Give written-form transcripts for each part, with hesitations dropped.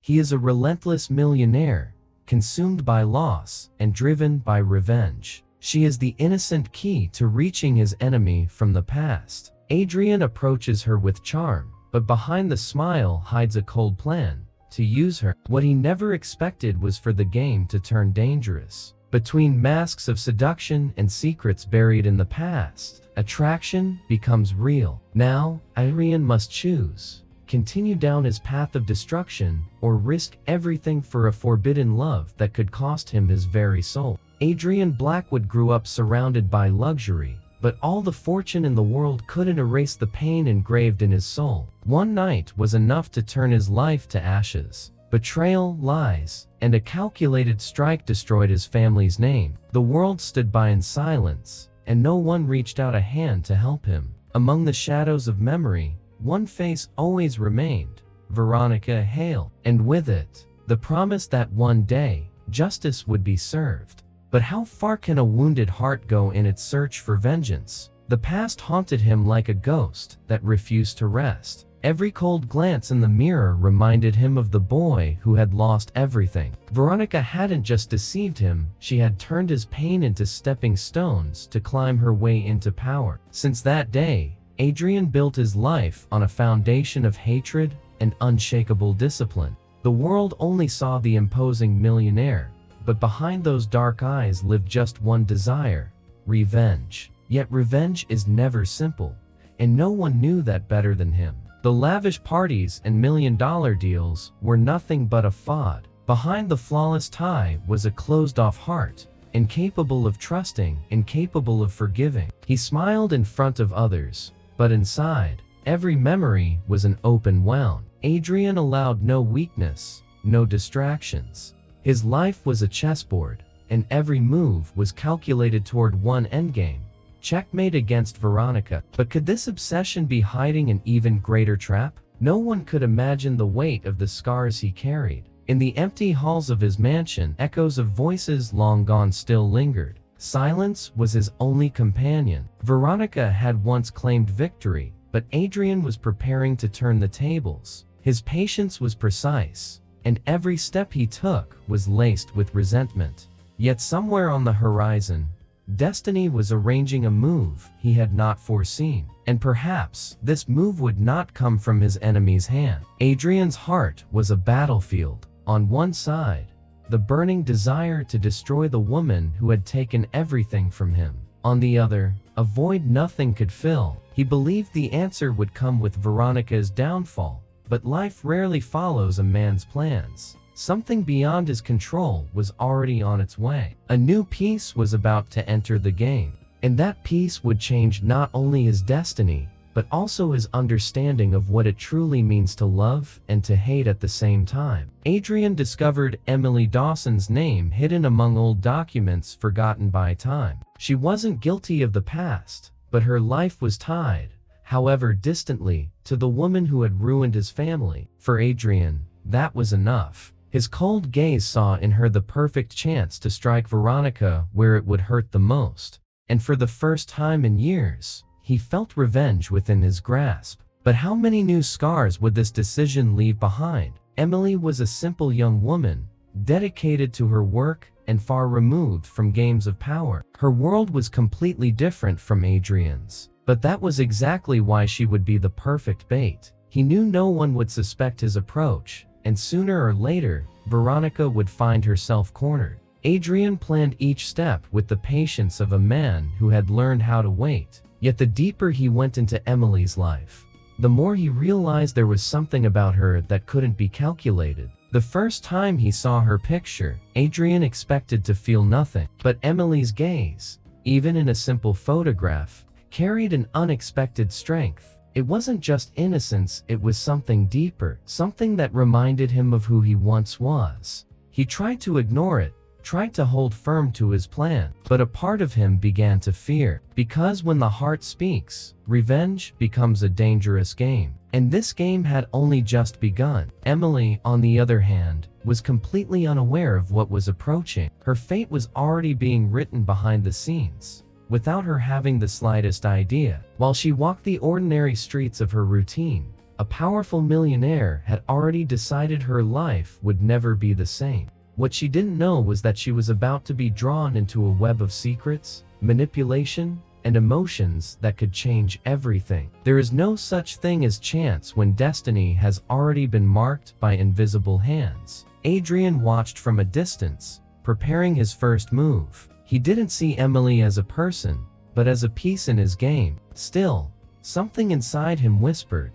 He is a relentless millionaire, consumed by loss and driven by revenge. She is the innocent key to reaching his enemy from the past. Adrian approaches her with charm, but behind the smile hides a cold plan to use her. What he never expected was for the game to turn dangerous. Between masks of seduction and secrets buried in the past, attraction becomes real. Now, Adrian must choose: continue down his path of destruction, or risk everything for a forbidden love that could cost him his very soul. Adrian Blackwood grew up surrounded by luxury, but all the fortune in the world couldn't erase the pain engraved in his soul. One night was enough to turn his life to ashes. Betrayal, lies, and a calculated strike destroyed his family's name. The world stood by in silence, and no one reached out a hand to help him. Among the shadows of memory, one face always remained: Veronica Hale, and with it, the promise that one day, justice would be served. But how far can a wounded heart go in its search for vengeance? The past haunted him like a ghost that refused to rest. Every cold glance in the mirror reminded him of the boy who had lost everything. Veronica hadn't just deceived him, she had turned his pain into stepping stones to climb her way into power. Since that day, Adrian built his life on a foundation of hatred and unshakable discipline. The world only saw the imposing millionaire, but behind those dark eyes lived just one desire: revenge. Yet revenge is never simple, and no one knew that better than him. The lavish parties and million-dollar deals were nothing but a facade. Behind the flawless tie was a closed-off heart, incapable of trusting, incapable of forgiving. He smiled in front of others, but inside, every memory was an open wound. Adrian allowed no weakness, no distractions. His life was a chessboard, and every move was calculated toward one endgame: checkmate against Veronica. But could this obsession be hiding an even greater trap? No one could imagine the weight of the scars he carried. In the empty halls of his mansion, echoes of voices long gone still lingered. Silence was his only companion. Veronica had once claimed victory, but Adrian was preparing to turn the tables. His patience was precise, and every step he took was laced with resentment. Yet somewhere on the horizon, destiny was arranging a move he had not foreseen. And perhaps this move would not come from his enemy's hand. Adrian's heart was a battlefield. On one side, the burning desire to destroy the woman who had taken everything from him. On the other, a void nothing could fill. He believed the answer would come with Veronica's downfall, but life rarely follows a man's plans. Something beyond his control was already on its way. A new piece was about to enter the game, and that piece would change not only his destiny, but also his understanding of what it truly means to love and to hate at the same time. Adrian discovered Emily Dawson's name hidden among old documents forgotten by time. She wasn't guilty of the past, but her life was tied, however distantly, to the woman who had ruined his family. For Adrian, that was enough. His cold gaze saw in her the perfect chance to strike Veronica where it would hurt the most. And for the first time in years, he felt revenge within his grasp. But how many new scars would this decision leave behind? Emily was a simple young woman, dedicated to her work and far removed from games of power. Her world was completely different from Adrian's. But that was exactly why she would be the perfect bait. He knew no one would suspect his approach, and sooner or later, Veronica would find herself cornered. Adrian planned each step with the patience of a man who had learned how to wait. Yet the deeper he went into Emily's life, the more he realized there was something about her that couldn't be calculated. The first time he saw her picture, Adrian expected to feel nothing. But Emily's gaze, even in a simple photograph, carried an unexpected strength. It wasn't just innocence, it was something deeper, something that reminded him of who he once was. He tried to ignore it, tried to hold firm to his plan, but a part of him began to fear. Because when the heart speaks, revenge becomes a dangerous game. And this game had only just begun. Emily, on the other hand, was completely unaware of what was approaching. Her fate was already being written behind the scenes, without her having the slightest idea. While she walked the ordinary streets of her routine, A powerful millionaire had already decided her life would never be the same. What she didn't know was that she was about to be drawn into a web of secrets, manipulation, and emotions that could change everything. There is no such thing as chance when destiny has already been marked by invisible hands. Adrian watched from a distance, preparing his first move. He didn't see Emily as a person, but as a piece in his game. Still, something inside him whispered,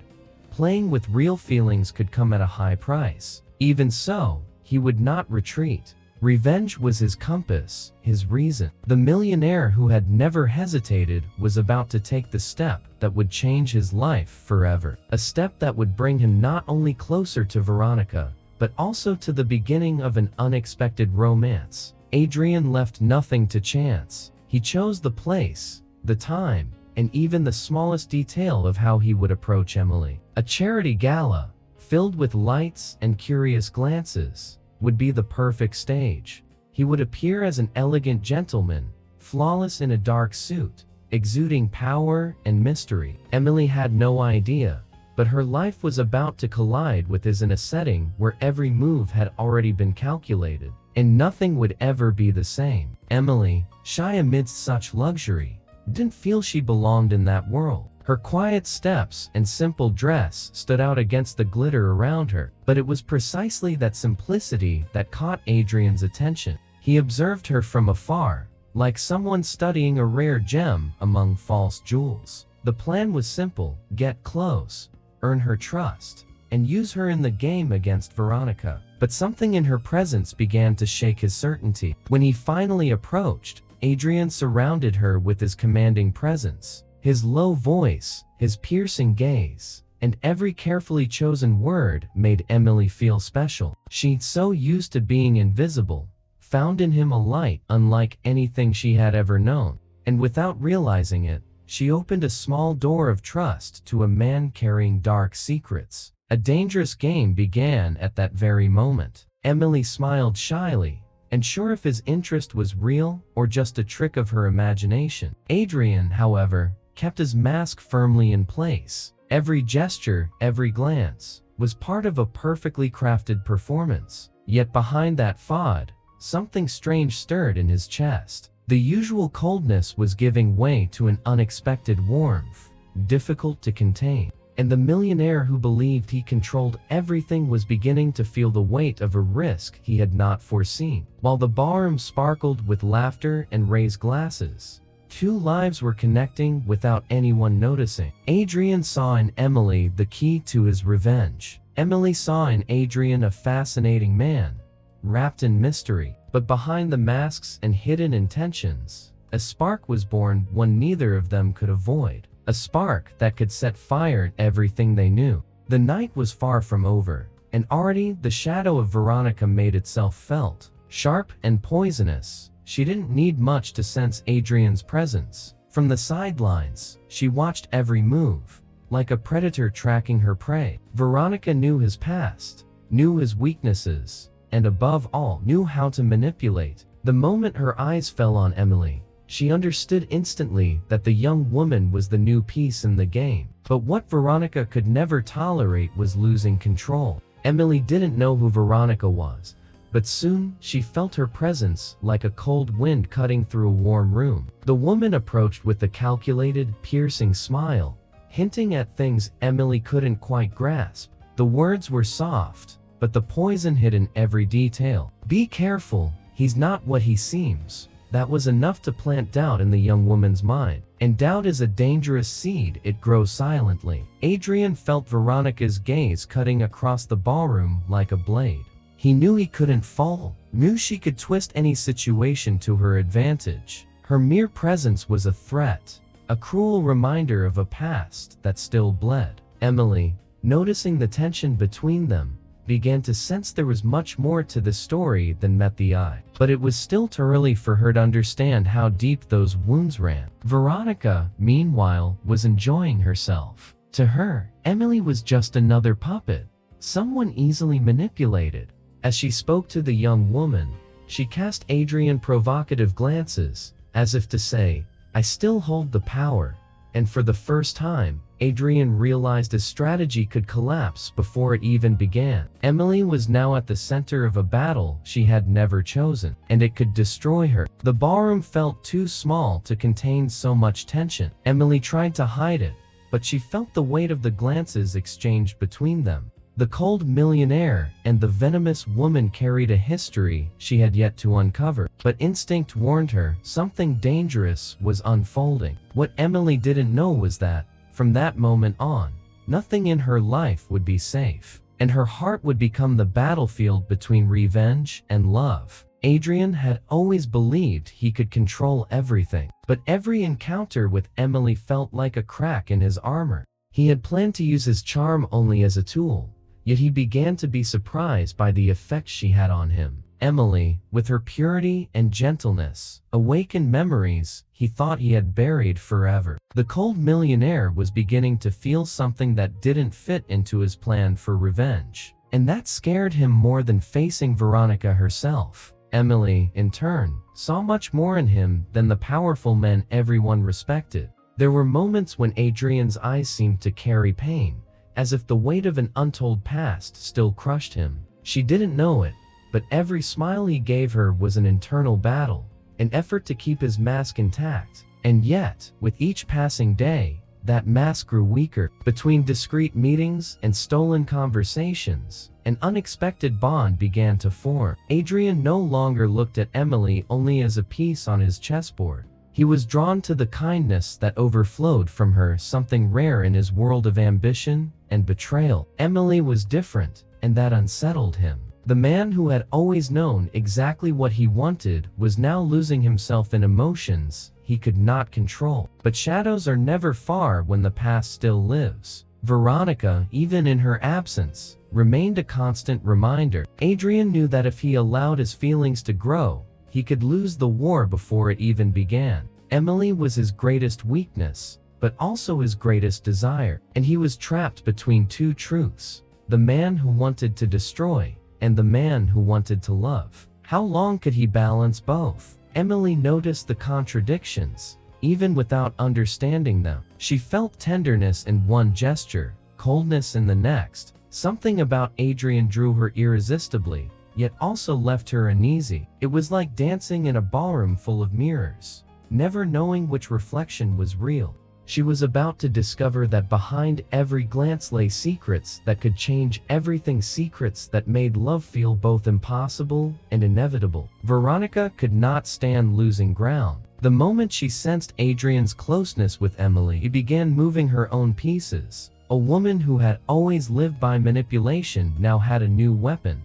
playing with real feelings could come at a high price. Even so, he would not retreat. Revenge was his compass, his reason. The millionaire who had never hesitated was about to take the step that would change his life forever. A step that would bring him not only closer to Veronica, but also to the beginning of an unexpected romance. Adrian left nothing to chance. He chose the place, the time, and even the smallest detail of how he would approach Emily. A charity gala, filled with lights and curious glances, would be the perfect stage. He would appear as an elegant gentleman, flawless in a dark suit, exuding power and mystery. Emily had no idea, but her life was about to collide with his in a setting where every move had already been calculated, and nothing would ever be the same. Emily, shy amidst such luxury, didn't feel she belonged in that world. Her quiet steps and simple dress stood out against the glitter around her, but it was precisely that simplicity that caught Adrian's attention. He observed her from afar, like someone studying a rare gem among false jewels. The plan was simple: get close, earn her trust, and use her in the game against Veronica. But something in her presence began to shake his certainty. When he finally approached, Adrian surrounded her with his commanding presence. His low voice, his piercing gaze, and every carefully chosen word made Emily feel special. She'd so used to being invisible, found in him a light unlike anything she had ever known, and without realizing it, she opened a small door of trust to a man carrying dark secrets. A dangerous game began at that very moment. Emily smiled shyly, unsure if his interest was real or just a trick of her imagination. Adrian, however, kept his mask firmly in place. Every gesture, every glance, was part of a perfectly crafted performance. Yet behind that facade, something strange stirred in his chest. The usual coldness was giving way to an unexpected warmth, difficult to contain. And the millionaire who believed he controlled everything was beginning to feel the weight of a risk he had not foreseen. While the ballroom sparkled with laughter and raised glasses, two lives were connecting without anyone noticing. Adrian saw in Emily the key to his revenge. Emily saw in Adrian a fascinating man, wrapped in mystery. But behind the masks and hidden intentions, a spark was born, one neither of them could avoid. A spark that could set fire to everything they knew. The night was far from over, and already the shadow of Veronica made itself felt. Sharp and poisonous, she didn't need much to sense Adrian's presence. From the sidelines, she watched every move, like a predator tracking her prey. Veronica knew his past, knew his weaknesses, and above all, knew how to manipulate. The moment her eyes fell on Emily, she understood instantly that the young woman was the new piece in the game. But what Veronica could never tolerate was losing control. Emily didn't know who Veronica was, but soon she felt her presence like a cold wind cutting through a warm room. The woman approached with a calculated, piercing smile, hinting at things Emily couldn't quite grasp. The words were soft, but the poison hid in every detail. "Be careful, he's not what he seems." That was enough to plant doubt in the young woman's mind. And doubt is a dangerous seed, it grows silently. Adrian felt Veronica's gaze cutting across the ballroom like a blade. He knew he couldn't fall, knew she could twist any situation to her advantage. Her mere presence was a threat, a cruel reminder of a past that still bled. Emily, noticing the tension between them, began to sense there was much more to the story than met the eye. But it was still too early for her to understand how deep those wounds ran. Veronica, meanwhile, was enjoying herself. To her, Emily was just another puppet, someone easily manipulated. As she spoke to the young woman, she cast Adrian provocative glances, as if to say, "I still hold the power, and for the first time, Adrian realized his strategy could collapse before it even began. Emily was now at the center of a battle she had never chosen, and it could destroy her. The ballroom felt too small to contain so much tension. Emily tried to hide it, but she felt the weight of the glances exchanged between them. The cold millionaire and the venomous woman carried a history she had yet to uncover, but instinct warned her something dangerous was unfolding. What Emily didn't know was that, from that moment on, nothing in her life would be safe, and her heart would become the battlefield between revenge and love. Adrian had always believed he could control everything, but every encounter with Emily felt like a crack in his armor. He had planned to use his charm only as a tool, yet he began to be surprised by the effect she had on him. Emily, with her purity and gentleness, awakened memories he thought he had buried forever. The cold millionaire was beginning to feel something that didn't fit into his plan for revenge, and that scared him more than facing Veronica herself. Emily, in turn, saw much more in him than the powerful men everyone respected. There were moments when Adrian's eyes seemed to carry pain, as if the weight of an untold past still crushed him. She didn't know it, but every smile he gave her was an internal battle, an effort to keep his mask intact. And yet, with each passing day, that mask grew weaker. Between discreet meetings and stolen conversations, an unexpected bond began to form. Adrian no longer looked at Emily only as a piece on his chessboard. He was drawn to the kindness that overflowed from her, something rare in his world of ambition and betrayal. Emily was different, and that unsettled him. The man who had always known exactly what he wanted was now losing himself in emotions he could not control. But shadows are never far when the past still lives. Veronica, even in her absence, remained a constant reminder. Adrian knew that if he allowed his feelings to grow, he could lose the war before it even began. Emily was his greatest weakness, but also his greatest desire, and he was trapped between two truths: the man who wanted to destroy, and the man who wanted to love. How long could he balance both? Emily noticed the contradictions, even without understanding them. She felt tenderness in one gesture, coldness in the next. Something about Adrian drew her irresistibly, yet also left her uneasy. It was like dancing in a ballroom full of mirrors, never knowing which reflection was real. She was about to discover that behind every glance lay secrets that could change everything, secrets that made love feel both impossible and inevitable. Veronica could not stand losing ground. The moment she sensed Adrian's closeness with Emily, she began moving her own pieces. A woman who had always lived by manipulation now had a new weapon: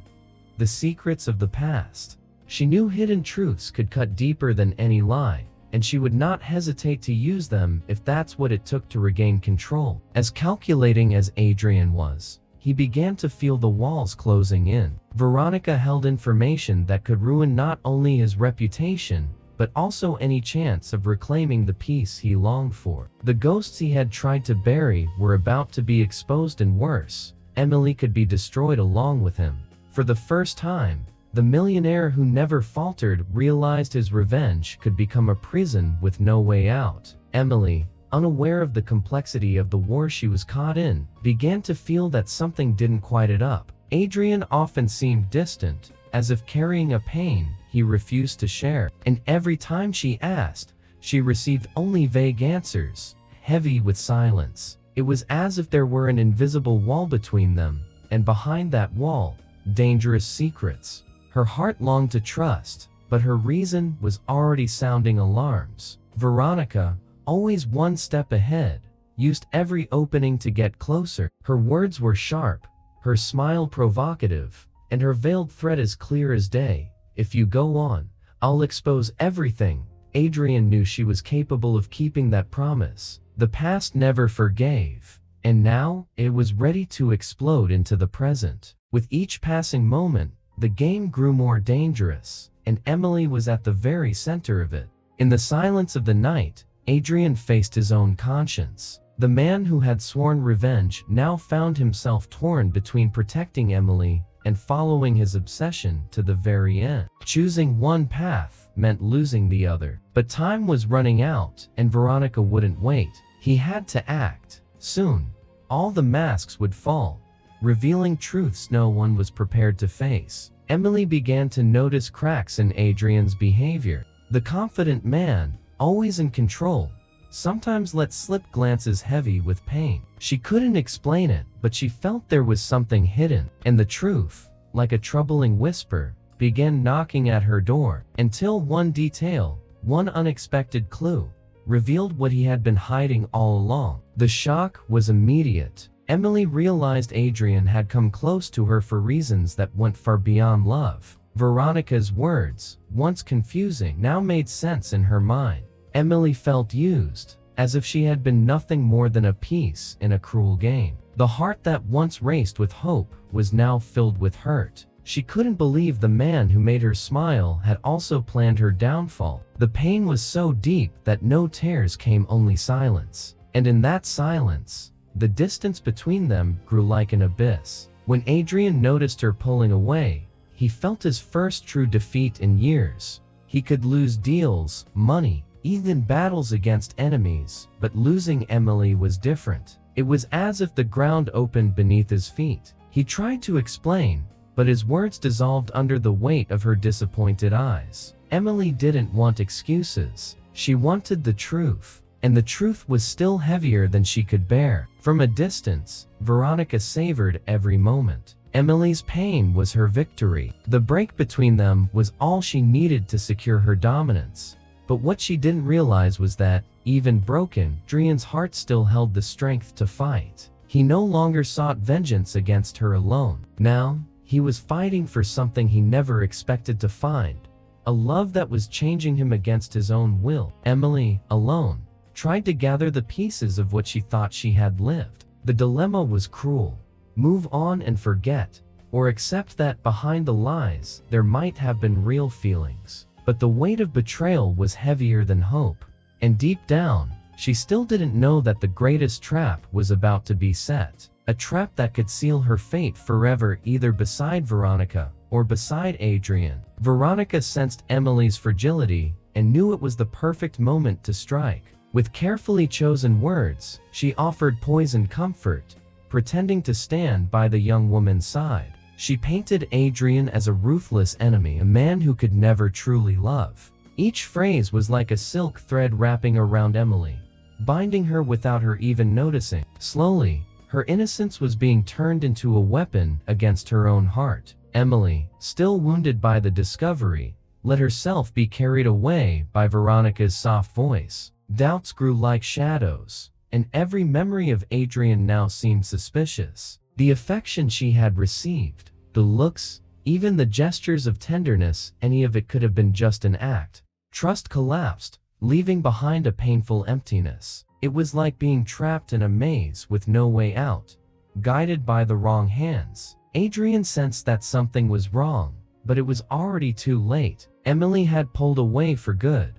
the secrets of the past. She knew hidden truths could cut deeper than any lie, and she would not hesitate to use them if that's what it took to regain control. As calculating as Adrian was, he began to feel the walls closing in. Veronica held information that could ruin not only his reputation, but also any chance of reclaiming the peace he longed for. The ghosts he had tried to bury were about to be exposed, and worse, Emily could be destroyed along with him. For the first time, the millionaire who never faltered realized his revenge could become a prison with no way out. Emily, unaware of the complexity of the war she was caught in, began to feel that something didn't quite add up. Adrian often seemed distant, as if carrying a pain he refused to share, and every time she asked, she received only vague answers, heavy with silence. It was as if there were an invisible wall between them, and behind that wall, dangerous secrets. Her heart longed to trust, but her reason was already sounding alarms. Veronica, always one step ahead, used every opening to get closer. Her words were sharp, her smile provocative, and her veiled threat as clear as day: "If you go on, I'll expose everything." Adrian knew she was capable of keeping that promise. The past never forgave, and now it was ready to explode into the present. With each passing moment, the game grew more dangerous, and Emily was at the very center of it. In the silence of the night, Adrian faced his own conscience. The man who had sworn revenge now found himself torn between protecting Emily and following his obsession to the very end. Choosing one path meant losing the other. But time was running out, and Veronica wouldn't wait. He had to act. Soon, all the masks would fall, revealing truths no one was prepared to face. Emily began to notice cracks in Adrian's behavior. The confident man, always in control, sometimes let slip glances heavy with pain. She couldn't explain it, but she felt there was something hidden, and the truth, like a troubling whisper, began knocking at her door, until one detail, one unexpected clue, revealed what he had been hiding all along. The shock was immediate. Emily realized Adrian had come close to her for reasons that went far beyond love. Veronica's words, once confusing, now made sense in her mind. Emily felt used, as if she had been nothing more than a piece in a cruel game. The heart that once raced with hope was now filled with hurt. She couldn't believe the man who made her smile had also planned her downfall. The pain was so deep that no tears came, only silence. And in that silence, the distance between them grew like an abyss. When Adrian noticed her pulling away, he felt his first true defeat in years. He could lose deals, money, even battles against enemies, but losing Emily was different. It was as if the ground opened beneath his feet. He tried to explain, but his words dissolved under the weight of her disappointed eyes. Emily didn't want excuses. She wanted the truth, and the truth was still heavier than she could bear. From a distance, Veronica savored every moment. Emily's pain was her victory. The break between them was all she needed to secure her dominance. But what she didn't realize was that, even broken, Adrian's heart still held the strength to fight. He no longer sought vengeance against her alone. Now, he was fighting for something he never expected to find, a love that was changing him against his own will. Emily, alone, tried to gather the pieces of what she thought she had lived. The dilemma was cruel. Move on and forget, or accept that behind the lies, there might have been real feelings. But the weight of betrayal was heavier than hope, and deep down, she still didn't know that the greatest trap was about to be set. A trap that could seal her fate forever, either beside Veronica or beside Adrian. Veronica sensed Emily's fragility and knew it was the perfect moment to strike. With carefully chosen words, she offered poisoned comfort, pretending to stand by the young woman's side. She painted Adrian as a ruthless enemy, a man who could never truly love. Each phrase was like a silk thread wrapping around Emily, binding her without her even noticing. Slowly, her innocence was being turned into a weapon against her own heart. Emily, still wounded by the discovery, let herself be carried away by Veronica's soft voice. Doubts grew like shadows, and every memory of Adrian now seemed suspicious. The affection she had received, the looks, even the gestures of tenderness, any of it could have been just an act. Trust collapsed, leaving behind a painful emptiness. It was like being trapped in a maze with no way out, guided by the wrong hands. Adrian sensed that something was wrong, but it was already too late. Emily had pulled away for good.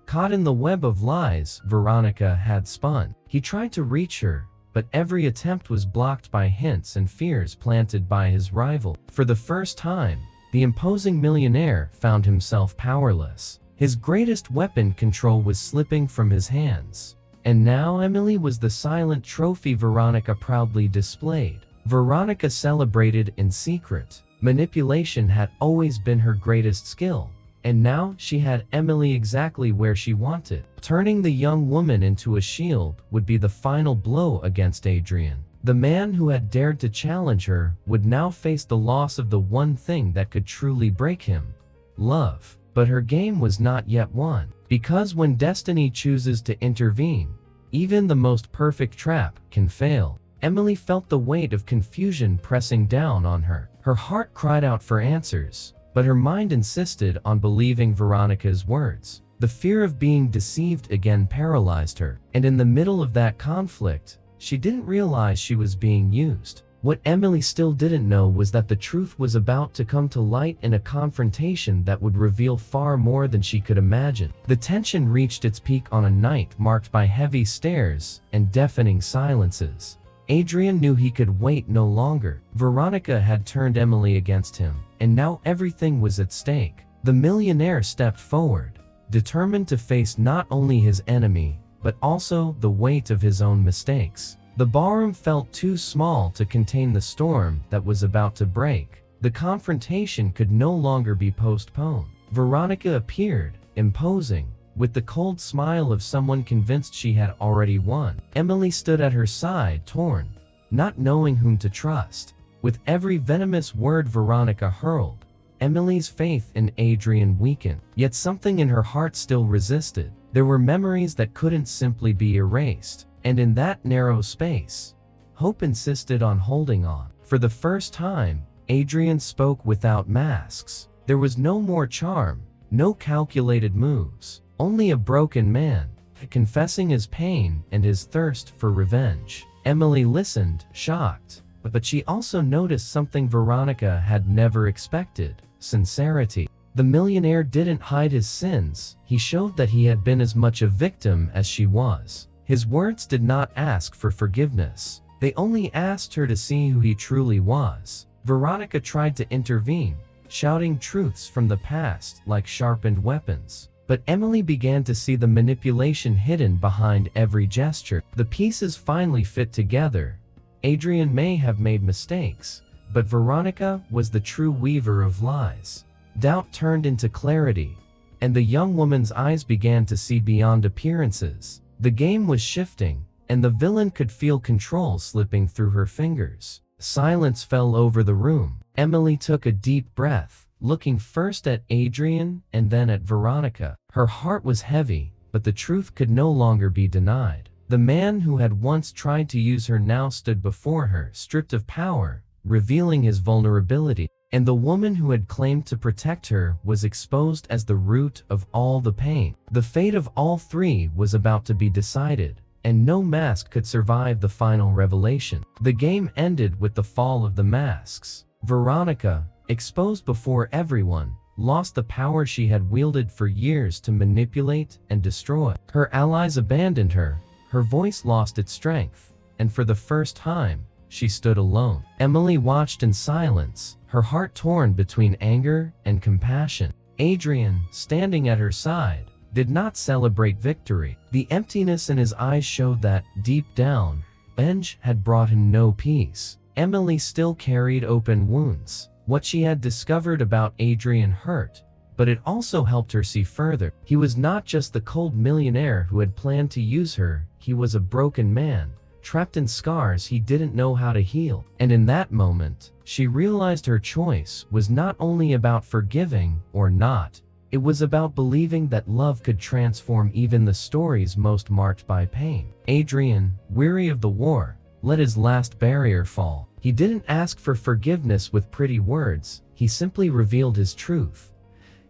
Caught in the web of lies Veronica had spun. He tried to reach her, but every attempt was blocked by hints and fears planted by his rival. For the first time, the imposing millionaire found himself powerless. His greatest weapon, control, was slipping from his hands. And now Emily was the silent trophy Veronica proudly displayed. Veronica celebrated in secret. Manipulation had always been her greatest skill, and now she had Emily exactly where she wanted. Turning the young woman into a shield would be the final blow against Adrian. The man who had dared to challenge her would now face the loss of the one thing that could truly break him: love. But her game was not yet won, because when destiny chooses to intervene, even the most perfect trap can fail. Emily felt the weight of confusion pressing down on her. Her heart cried out for answers, but her mind insisted on believing Veronica's words. The fear of being deceived again paralyzed her, and in the middle of that conflict, she didn't realize she was being used. What Emily still didn't know was that the truth was about to come to light in a confrontation that would reveal far more than she could imagine. The tension reached its peak on a night marked by heavy stares and deafening silences. Adrian knew he could wait no longer. Veronica had turned Emily against him, and now everything was at stake. The millionaire stepped forward, determined to face not only his enemy, but also the weight of his own mistakes. The ballroom felt too small to contain the storm that was about to break. The confrontation could no longer be postponed. Veronica appeared, imposing, with the cold smile of someone convinced she had already won. Emily stood at her side, torn, not knowing whom to trust. With every venomous word Veronica hurled, Emily's faith in Adrian weakened, yet something in her heart still resisted. There were memories that couldn't simply be erased, and in that narrow space, hope insisted on holding on. For the first time, Adrian spoke without masks. There was no more charm, no calculated moves, only a broken man, confessing his pain and his thirst for revenge. Emily listened, shocked, but she also noticed something Veronica had never expected: sincerity. The millionaire didn't hide his sins, he showed that he had been as much a victim as she was. His words did not ask for forgiveness, they only asked her to see who he truly was. Veronica tried to intervene, shouting truths from the past like sharpened weapons. But Emily began to see the manipulation hidden behind every gesture. The pieces finally fit together. Adrian may have made mistakes, but Veronica was the true weaver of lies. Doubt turned into clarity, and the young woman's eyes began to see beyond appearances. The game was shifting, and the villain could feel control slipping through her fingers. Silence fell over the room. Emily took a deep breath, looking first at Adrian and then at Veronica. Her heart was heavy, but the truth could no longer be denied. The man who had once tried to use her now stood before her, stripped of power, revealing his vulnerability. And the woman who had claimed to protect her was exposed as the root of all the pain. The fate of all three was about to be decided, and no mask could survive the final revelation. The game ended with the fall of the masks. Veronica, exposed before everyone, lost the power she had wielded for years to manipulate and destroy. Her allies abandoned her, her voice lost its strength, and for the first time, she stood alone. Emily watched in silence, her heart torn between anger and compassion. Adrian, standing at her side, did not celebrate victory. The emptiness in his eyes showed that, deep down, revenge had brought him no peace. Emily still carried open wounds. What she had discovered about Adrian hurt, but it also helped her see further. He was not just the cold millionaire who had planned to use her, he was a broken man, trapped in scars he didn't know how to heal. And in that moment, she realized her choice was not only about forgiving or not, it was about believing that love could transform even the stories most marked by pain. Adrian, weary of the war, let his last barrier fall. He didn't ask for forgiveness with pretty words, he simply revealed his truth.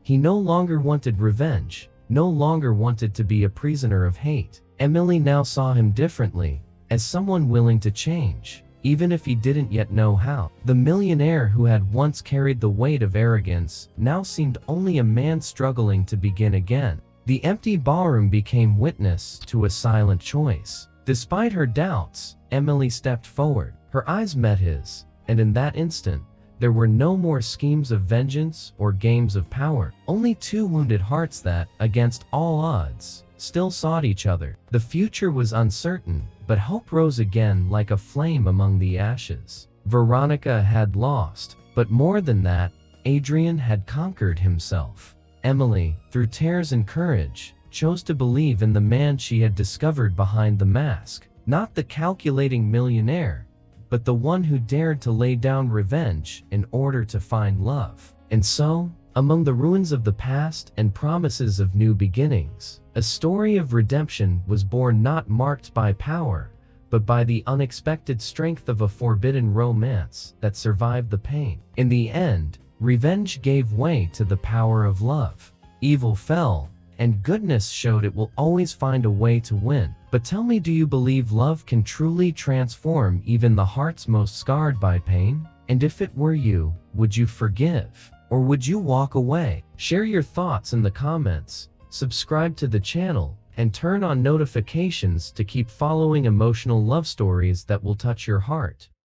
He no longer wanted revenge, no longer wanted to be a prisoner of hate. Emily now saw him differently, as someone willing to change, even if he didn't yet know how. The millionaire who had once carried the weight of arrogance now seemed only a man struggling to begin again. The empty ballroom became witness to a silent choice. Despite her doubts, Emily stepped forward. Her eyes met his, and in that instant, there were no more schemes of vengeance or games of power. Only two wounded hearts that, against all odds, still sought each other. The future was uncertain, but hope rose again like a flame among the ashes. Veronica had lost, but more than that, Adrian had conquered himself. Emily, through tears and courage, chose to believe in the man she had discovered behind the mask. Not the calculating millionaire, but the one who dared to lay down revenge in order to find love. And so, among the ruins of the past and promises of new beginnings, a story of redemption was born, not marked by power, but by the unexpected strength of a forbidden romance that survived the pain. In the end, revenge gave way to the power of love. Evil fell, and goodness showed it will always find a way to win. But tell me, do you believe love can truly transform even the hearts most scarred by pain? And if it were you, would you forgive? Or would you walk away? Share your thoughts in the comments, subscribe to the channel, and turn on notifications to keep following emotional love stories that will touch your heart.